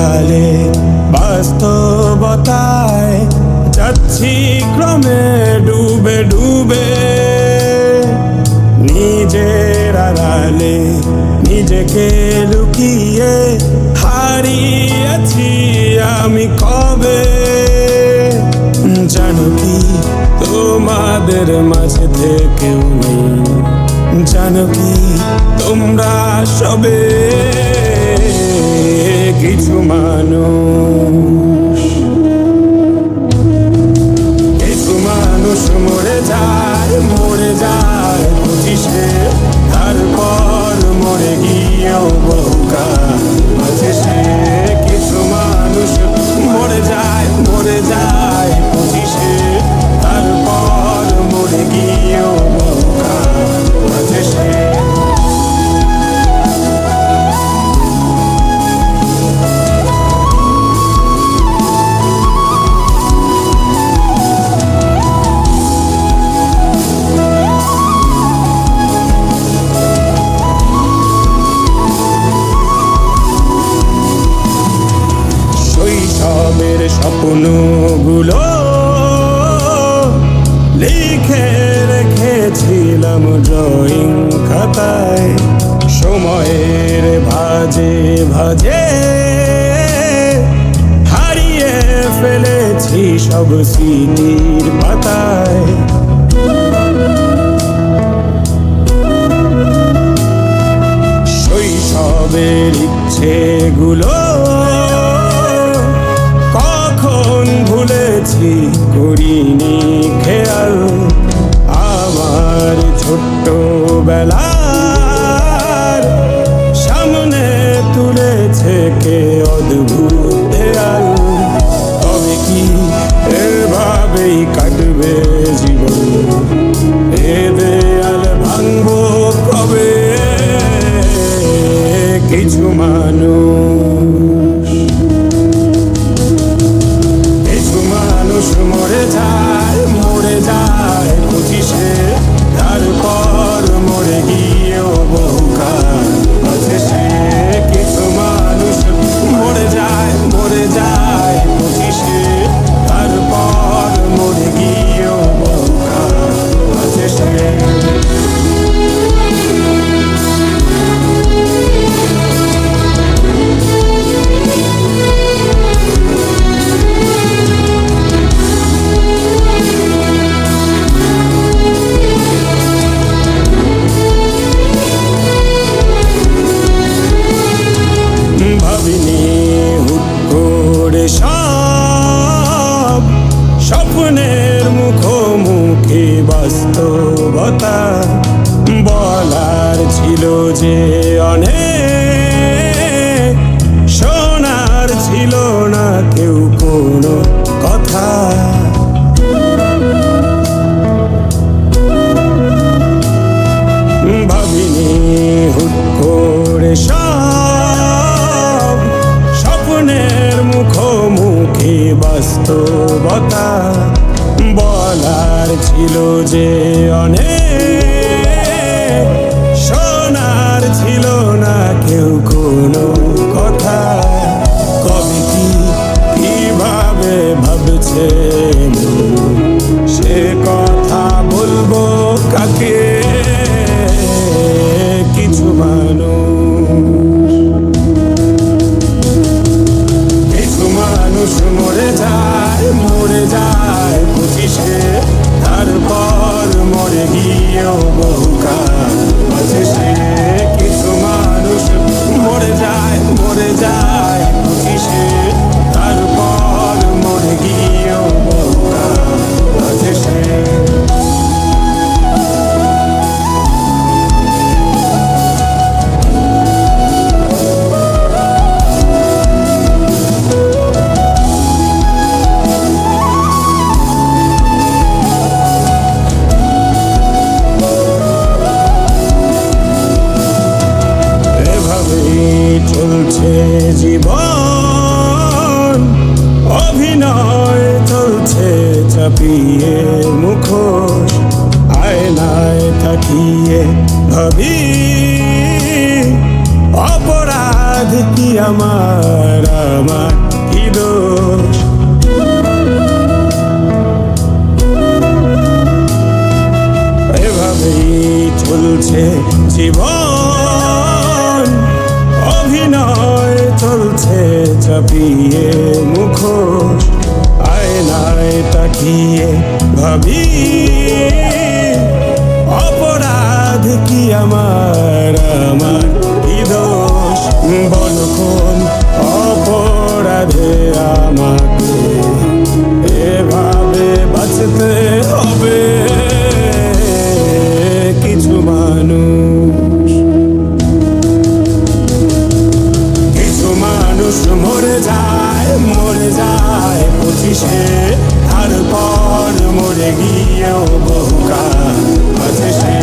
আড়ালে বাস্তবতায় যাচ্ছি ক্রমে ডুবে ডুবে। নিজের আড়ালে নিজেকে লুকিয়ে হারিয়েছি আমি কবে। জানো কি তোমাদের মাঝে থেকেও নেই, জানো কি তোমরা সবে কিছু মানুষ। কিছু মানুষ মরে যায় 25-এ, তারপর মরে গিয়েও বহুকাল আছে সে। কিছু মানুষ মরে যায় 25-এ, তারপর মরে গিয়েও বহুকাল আছে সে। শৈশবের স্বপ্নগুলো লিখে রেখেছিলাম ড্রয়িং খাতায়। সময়ের ভাজে ভাজে হারিয়ে ফেলেছি সব স্মৃতির পাতায়। শৈশবের ইচ্ছেগুলো কখন ভুলেছি করিনি খেয়াল। আমার ছোট্টবেলার সামনে তুলেছে কে অদ্ভুত দেয়াল। তবে কি এভাবেই কাটবে জীবন? এ দেয়াল ভাঙবো কবে? কিছু মানুষ মরে যায় 25-এ, তারপর মরে গিয়েও বহুকাল আছে সে। কিছু মানুষ মরে যায় 25-এ, তারপর মরে গিয়েও বহুকাল আছে সে। ভাবিনি হুট করে সব স্বপ্নের মুখোমুখি বাস্তবতা। বলার ছিল যে অনেক, শোনার ছিল না কেউ কোনো কথা। ভাবিনি হুট করে সব স্বপ্নের মুখোমুখি বাস্তবতা। বলার ছিল যে অনেক, শোনার ছিল না কেউ কোনো কথা। কবে কি কিভাবে ভাবছে সে কথা বলবো কাকে? কিছু মানুষ মরে যায় 25-এ, তারপর মরে গিয়েও বহুকাল আছে সে। কিছু মানুষ মরে যায় 25-এ, তারপর মরে গিয়েও বহুকাল আছে সে। চলছে জীবন, অভিনয় চলছে চাপিয়ে মুখোশ। আয়নায় তাকিয়ে ভাবি অপরাধ কি আমার কি দোষ? এভাবেই চলছে জীবন, অভিনয় চলছে চাপিয়ে মুখোশ। আয়নায় তাকিয়ে ভাবি অপরাধ কি আমার কি দোষ? বলো কোন অপরাধে আমাকে এভাবে বাঁচতে হবে? কিছু মানুষ মরে যায় 25-এ, তারপর মরে গিয়েও বহুকাল আছে সে।